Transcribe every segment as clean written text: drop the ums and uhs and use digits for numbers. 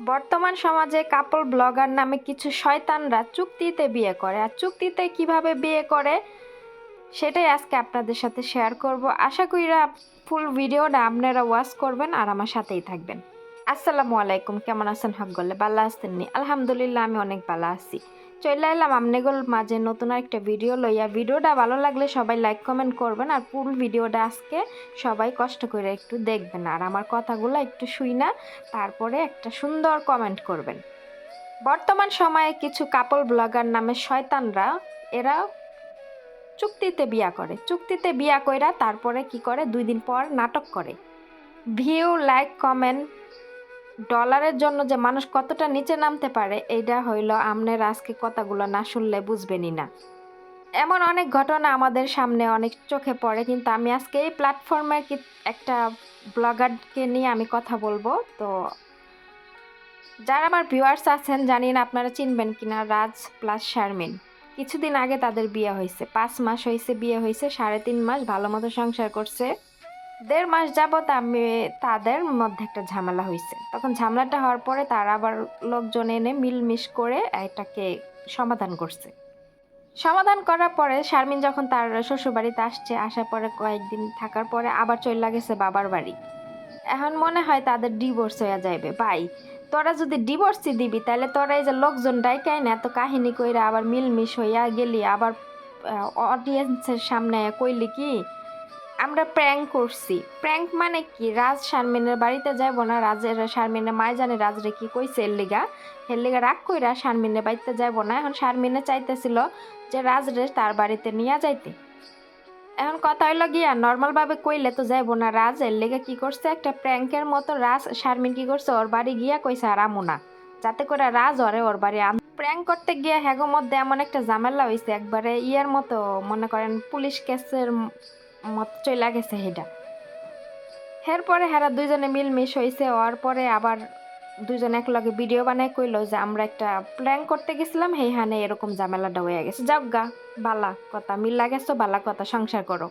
বর্তমান সমাজে কাপল ব্লগার নামে কিছু শয়তানরা চুক্তিতে বিয়ে করে, আর চুক্তিতে কিভাবে বিয়ে করে সেটাই আজকে আপনাদের সাথে শেয়ার করব। আশা কইরা ফুল ভিডিওটা আপনারা ওয়াচ করবেন আর আমার সাথেই থাকবেন। আসসালামু আলাইকুম, কেমন আছেন? হকগলে বালা আসতেন নি? আলহামদুলিল্লাহ, আমি অনেক ভালো আছি। চলে এলাম আমনেগোল মাঝে নতুন একটা ভিডিও লইয়া। ভিডিওটা ভালো লাগলে সবাই লাইক কমেন্ট করবেন, আর ফুল ভিডিওটা আজকে সবাই কষ্ট করে একটু দেখবেন, আর আমার কথাগুলো একটু শুইনা তারপরে একটা সুন্দর কমেন্ট করবেন। বর্তমান সময়ে কিছু কাপল ব্লগার নামে শয়তানরা, এরা চুক্তিতে বিয়া করে। চুক্তিতে বিয়া কইরা তারপরে কি করে, 2 দিন পর নাটক করে। ভিউ, লাইক, কমেন্ট, ডলারের জন্য যে মানুষ কতটা নিচে নামতে পারে, এইটা হইল আমনের আজকে কথাগুলো না শুনলে বুঝবেনই না। এমন অনেক ঘটনা আমাদের সামনে অনেক চোখে পড়ে, কিন্তু আমি আজকে এই প্ল্যাটফর্মে একটা ব্লগারকে নিয়ে আমি কথা বলবো। তো যারা আমার ভিউয়ার্স আছেন, জানি না আপনারা চিনবেন কিনা, রাজ প্লাস শারমিন। কিছুদিন আগে তাদের বিয়ে হয়েছে, 5 মাস হয়েছে বিয়ে হয়েছে, 3.5 মাস ভালো মতো সংসার করছে। 1.5 মাস যাবত আমি তাদের মধ্যে একটা ঝামেলা হয়েছে। তখন ঝামেলাটা হওয়ার পরে তারা আবার লোকজন এনে মিলমিশ করে এটাকে সমাধান করছে। সমাধান করার পরে শারমিন যখন তার শ্বশুরবাড়িতে আসছে, আসার পরে কয়েকদিন থাকার পরে আবার চলে গেছে বাবার বাড়ি। এখন মনে হয় তাদের ডিভোর্স হয়ে যাইবে। ভাই, তোরা যদি ডিভোর্সই দিবি, তাহলে তোরা এই যে লোকজন ডাইকাই না এত কাহিনী কইরা আবার মিলমিশ হইয়া গেলি, আবার অডিয়েন্সের সামনে কইলি কি আমরা প্র্যাঙ্ক করছি। প্র্যাঙ্ক মানে কি? রাজ শারমিনের বাড়িতে যাইব না, রাজের শারমিনের মায় জানে রাজরে কি কইছে, এর লিগা রাগ কইরা শারমিনের বাড়িতে যাইব না। এখন শারমিনে চাইতেছিল যে রাজরে তার বাড়িতে নিয়ে যাইতে। এখন কথা হইল গিয়া নর্মাল ভাবে কইলে তো যাইব না, রাজ এর লেগে কি করছে, একটা প্র্যাঙ্কের মতো রাজ শারমিন কি করছে, ওর বাড়ি গিয়া কইছে আর আমু না, যাতে করে রাজ ওরে ওর বাড়ি প্র্যাঙ্ক করতে গিয়া হ্যাগো মধ্যে এমন একটা ঝামেলা হয়েছে, একবারে ইয়ের মতো, মনে করেন পুলিশ কেসের মতো চইলা গেছে হেডা। এরপরে হেরা দুইজনে মিলমিশ হয়েছে, হওয়ার পরে আবার দুইজন একলগে ভিডিও বানায় কইলো যে আমরা একটা প্ল্যান করতে গেছিলাম, হেইখানে এরকম ঝামেলাটা হয়ে গেছে। যাক গা, বালা কথা, মিল্লা গেছো বালা কথা, সংসার করো।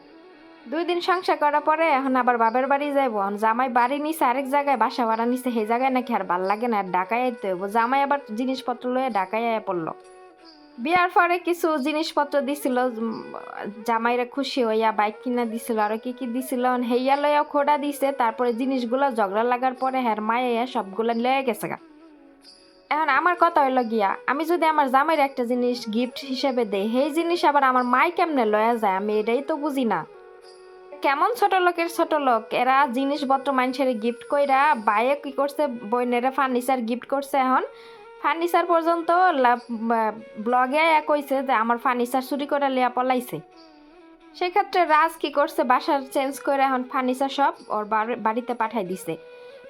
2 দিন সংসার করার পরে এখন আবার বাবার বাড়ি যাইব। জামাই বাড়ি নিছে আরেক জায়গায়, বাসা ভাড়া নিছে, সেই জায়গায় নাকি আর ভাল লাগে না, আর ঢাকায় আইতে হইব। জামাই আবার জিনিসপত্র লয়ে ঢাকায় আয়া পড়লো। বিয়ার পরে কিছু জিনিসপত্র দিছিল, জামাইরা খুশি হইয়া বাইক কিনা দিছিল, আর কি কি দিছিল হেইয়া লইয়া খোড়া দিছে। তারপরে জিনিসগুলো ঝগড়া লাগার পরে হের মায়া সবগুলো লয়ে গেছে গা। এখন আমার কথা হইলো গিয়া, আমি যদি আমার জামাইয়ের একটা জিনিস গিফট হিসেবে দেই, সেই জিনিস আবার আমার মাই কেমনে লয়া যায়, আমি এটাই তো বুঝি না। কেমন ছোট লোকের ছোট লোক এরা, জিনিসপত্র মানুষের গিফট কইরা বাইয়ে কি করছে, বইনেরা ফার্নিচার গিফট করছে। এখন ফার্নিচার পর্যন্ত ব্লগে কইছে যে আমার ফার্নিচার চুরি করে লিয়া পলাইছে। সেক্ষেত্রে রাজ কি করছে, বাসার চেঞ্জ করে এখন ফার্নিচার সব ওর বাড়িতে পাঠাই দিছে।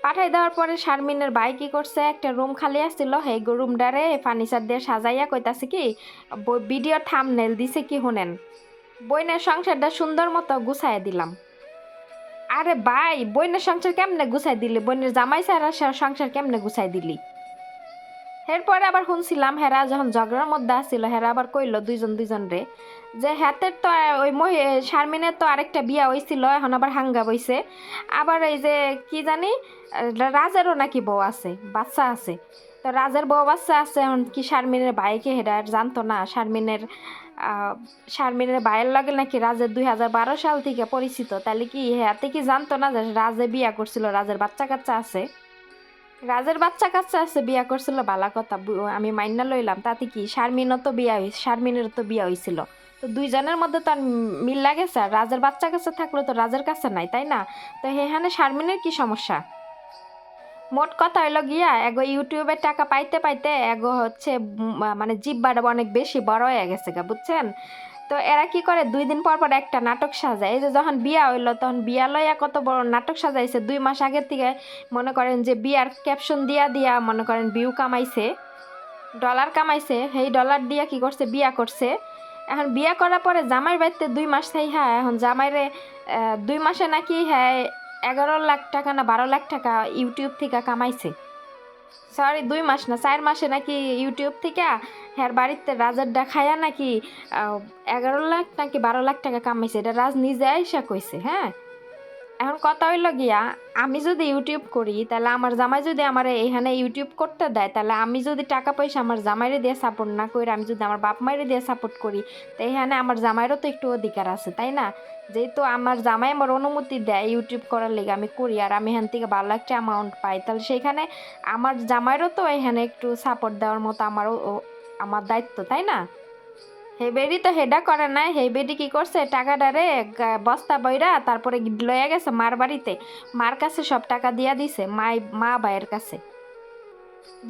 পাঠাই দেওয়ার পরে শারমিনের ভাই কি করছে, একটা রুম খালি আসছিল, সেই রুমটারে ফার্নিচার দিয়ে সাজাইয়া কইতাছে কি, ভিডিও থাম্বনেল দিছে কি শুনেন, বইনের সংসারটা সুন্দর মতো গুছাইয়া দিলাম। আরে ভাই, বইনের সংসার কেমনে গুছাই দিলি? বইনের জামাই সারা সংসার কেমনে গুছাই দিলি? এরপরে আবার শুনছিলাম হেরা যখন ঝগড়ার মধ্যে আসছিল, হেরা আবার কইলো দুইজন রে যে হাতের তো ওই শারমিনের তো আরেকটা বিয়া হইছিল, এখন আবার হাঙ্গা বইছে। আবার এই যে কি জানি রাজেরও নাকি বউ আছে, বাচ্চা আছে। তো রাজের বউ বাচ্চা আছে, এখন কি শারমিনের ভাইকে হেরা আর জানতো না? শারমিনের ভাইয়ের লগে নাকি রাজের 2012 সাল থেকে পরিচিত, তাহলে কি হাতে কি জানতো না যে রাজে বিয়া করছিল, রাজের বাচ্চা কাচ্চা আছে? রাজের বাচ্চা কাচ্চা আছে, বিয়া করছিল বালা কথা, আমি মাইনা লইলাম। তাতে কি, শারমিনেরও তো বিয়া হয়েছিল। তো দুইজনের মধ্যে তো আর মিল লাগেছে, আর রাজের বাচ্চা কাছে থাকলে তো রাজের কাছে নাই, তাই না? তো এখানে শারমিনের কি সমস্যা? মোট কথা হইলো গিয়া, এগো ইউটিউবে টাকা পাইতে পাইতে এগো হচ্ছে মানে জিব্বাটা অনেক বেশি বড় হয়ে গেছে গা, বুঝছেন? তো এরা কি করে, 2 দিন পর পর একটা নাটক সাজায়। এই যে যখন বিয়া হইলো, তখন বিয়া লইয়া কত বড় নাটক সাজাইছে। 2 মাস আগের থেকে মনে করেন যে বিয়ার ক্যাপশন দিয়া দিয়া মনে করেন ভিউ কামাইছে, ডলার কামাইছে। সেই ডলার দিয়া কি করছে, বিয়া করছে। এখন বিয়া করার পরে জামাইয়ের বাড়িতে 2 মাস থাই, হ্যাঁ এখন জামাইরে 2 মাসে নাকি হ্যাঁ 11 লাখ টাকা না 12 লাখ টাকা ইউটিউব থেকে কামাইছে। সরি, 2 মাস না, 4 মাসে নাকি ইউটিউব থেকে হ্যার বাড়িতে রাজের দেখায়া নাকি 11 লাখ নাকি 12 লাখ টাকা কামাইছে। এটা রাজ নিজে আইসা কইছে, হ্যাঁ। এখন কথা হইল গিয়া, আমি যদি ইউটিউব করি তাহলে আমার জামাই যদি আমার এখানে ইউটিউব করতে দেয়, তাহলে আমি যদি টাকা পয়সা আমার জামাইরে দিয়ে সাপোর্ট না করি, আমি যদি আমার বাপ মায়ের দিয়ে সাপোর্ট করি, তো এখানে আমার জামাইরও তো একটু অধিকার আছে, তাই না? যেহেতু আমার জামাই আমার অনুমতি দেয় ইউটিউব করার লেগে, আমি করি আর আমি এখান থেকে ভালো একটা অ্যামাউন্ট পাই, তাহলে সেখানে আমার জামাইরও তো এখানে একটু সাপোর্ট দেওয়ার মতো আমারও আমার দায়িত্ব, তাই না? হেবেডি তো হেডা করে নাই, হেবেডি কি করছে, টাকাটারে বস্তা বইরা তারপরে লয়ে গেছে মার বাড়িতে, মার কাছে সব টাকা দিয়া দিছে মা ভাইয়ের কাছে।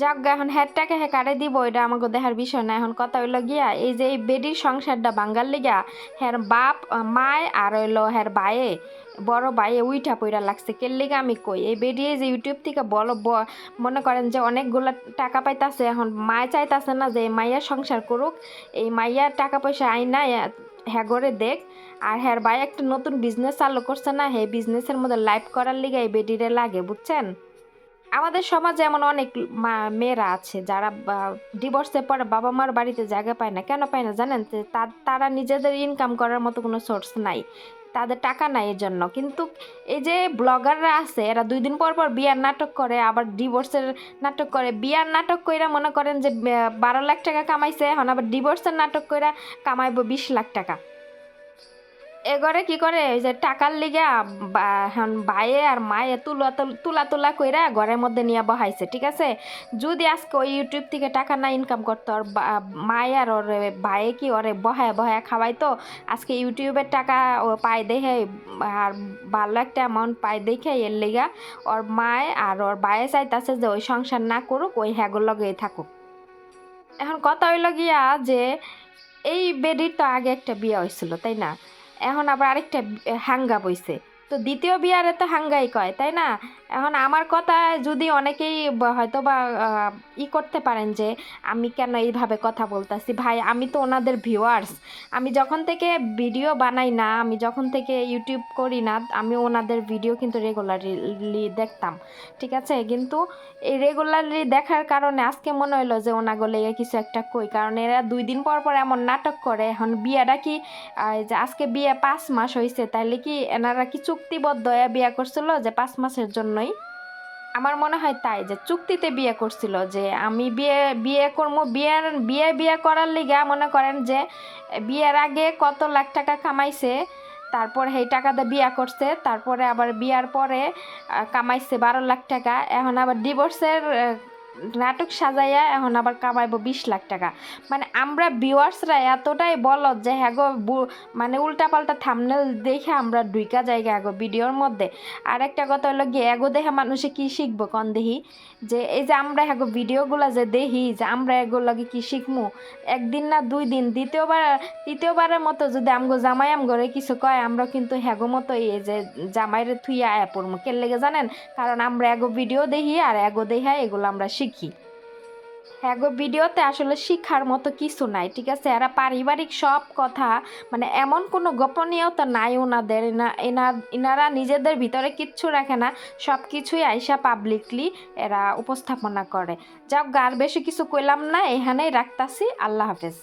যাক গা, এখন হ্যার টাকা হে কারে দিব এটা আমাকে দেখার বিষয় না। এখন কথা হইলো গিয়া, এই যে এই বেডির সংসারটা বাঙ্গাল লিগা হ্যার বাপ মায় আর হইলো হ্যার ভাইয়ে, বড় ভাইয়ে উইঠা পইরা লাগছে কে লিগা আমি কই, এই বেডি যে ইউটিউব থেকে বলো মনে করেন যে অনেকগুলা টাকা পাইতাছে, এখন মায় চাইতাছে না যে মাইয়া সংসার করুক, এই মাইয়া টাকা পয়সা আইনা হ্যাঁ করে দেখ। আর হ্যার ভাই একটা নতুন বিজনেস চালু করছে না, হে বিজনেসের মধ্যে লাইভ করার লিগে এই বেডিরে লাগে, বুঝছেন? আমাদের সমাজে এমন অনেক মেয়েরা আছে যারা ডিভোর্সের পরে বাবা মার বাড়িতে জায়গা পায় না। কেন পায় না জানেন? তারা নিজেদের ইনকাম করার মতো কোনো সোর্স নাই, তাদের টাকা নাই এর জন্য। কিন্তু এই যে ব্লগাররা আছে, এরা 2 দিন পর পর বিয়ার নাটক করে, আবার ডিভোর্সের নাটক করে। বিয়ার নাটক কইরা মনে করেন যে 12 লাখ টাকা কামাইছে, এখন আবার ডিভোর্সের নাটক কইরা কামাইবো 20 লাখ টাকা। এগরে কি করে, ওই যে টাকার লিগা এখন ভাইয়ে আর মায়ে তুলা তুলা কইরা ঘরের মধ্যে নিয়ে বহাইছে, ঠিক আছে? যদি আজকে ওই ইউটিউব থেকে টাকা না ইনকাম করতো, আর মায়ে আর ওর ভাইয়ে কি ওরে বহায় বহায় খাওয়াইতো, আজকে ইউটিউবের টাকা ও পায় দেখে আর ভালো একটা অ্যামাউন্ট পায় দেখে, এর লিগা ওর মায়ে আর ওর ভাইয়ে চাইতাছে যে ওই সংসার না করুক, ওই হ্যাগোর লগেই থাকুক। এখন কথা হইল গিয়া যে এই বেডির তো আগে একটা বিয়ে হয়েছিল, তাই না? এখন আবার আরেকটা হাঙ্গা বইছে, তো দ্বিতীয় বিয়ারে তো হাঙ্গাই কয়, তাই না? এখন আমার কথা যদি অনেকেই হয়তো বা করতে পারেন যে আমি কেন এইভাবে কথা বলতাছি, ভাই আমি তো ওনাদের ভিউয়ার্স। আমি যখন থেকে ভিডিও বানাই না, আমি যখন থেকে ইউটিউব করি না, আমি ওনাদের ভিডিও কিন্তু রেগুলারলি দেখতাম, ঠিক আছে? কিন্তু এই রেগুলারলি দেখার কারণে আজকে মনে হলো যে ওনাগুলো কিছু একটা কই, কারণ এরা 2 দিন পর পর এমন নাটক করে। এখন বিয়েটা কি যে আজকে বিয়ে 5 মাস হয়েছে, তাইলে কি এনারা কি চুক্তিবদ্ধ হয়ে বিয়ে করছিল যে 5 মাসের জন্যই? আমার মনে হয় তাই, যে চুক্তিতে বিয়ে করছিল যে আমি বিয়ে বিয়ে করবো, বিয়ে করার লিগা মনে করেন যে বিয়ের আগে কত লাখ টাকা কামাইছে, তারপর সেই টাকাতে বিয়া করছে, তারপরে আবার বিয়ার পরে কামাইছে 12 লাখ টাকা, এখন আবার ডিভোর্সের নাটক সাজাইয়া এখন আবার কামাইবো 20 লাখ টাকা। মানে আমরা ভিউয়ার্সরা এতটাই বলদ যে হ্যাঁ গো, মানে উল্টাপাল্টা থাম্বনেল দেখে আমরা ঢুইকা জায়গা আগো ভিডিওর মধ্যে। আর একটা কথা হলো গিয়ে এগো দেখে মানুষে কি শিখবো কন দেখি, যে এই যে আমরা হ্যাগো ভিডিওগুলো যে দেখি, যে আমরা এগো লাগে কি শিখমু? একদিন না 2 দিন, তৃতীয়বারের মতো যদি আমগো জামাই আমগরে কিছু কয়, আমরা কিন্তু হ্যাগো মতো এই যে জামাইরে থুইয়া আয়া পড়মু। কে লেগে জানেন? কারণ আমরা এগো ভিডিও দেখি আর এগো দেখা এগুলো আমরা শিখি। এগো ভিডিওতে আসলে শিক্ষার মতো কিছু নাই, ঠিক আছে? এরা পারিবারিক সব কথা, মানে এমন কোনো গোপনীয়তা নাই ওনাদের, এনারা নিজেদের ভিতরে কিচ্ছু রাখে না, সব কিছুই আইসা পাবলিকলি এরা উপস্থাপনা করে। যাক, আর বেশি কিছু কইলাম না, এখানেই রাখতাছি। আল্লাহ হাফেজ।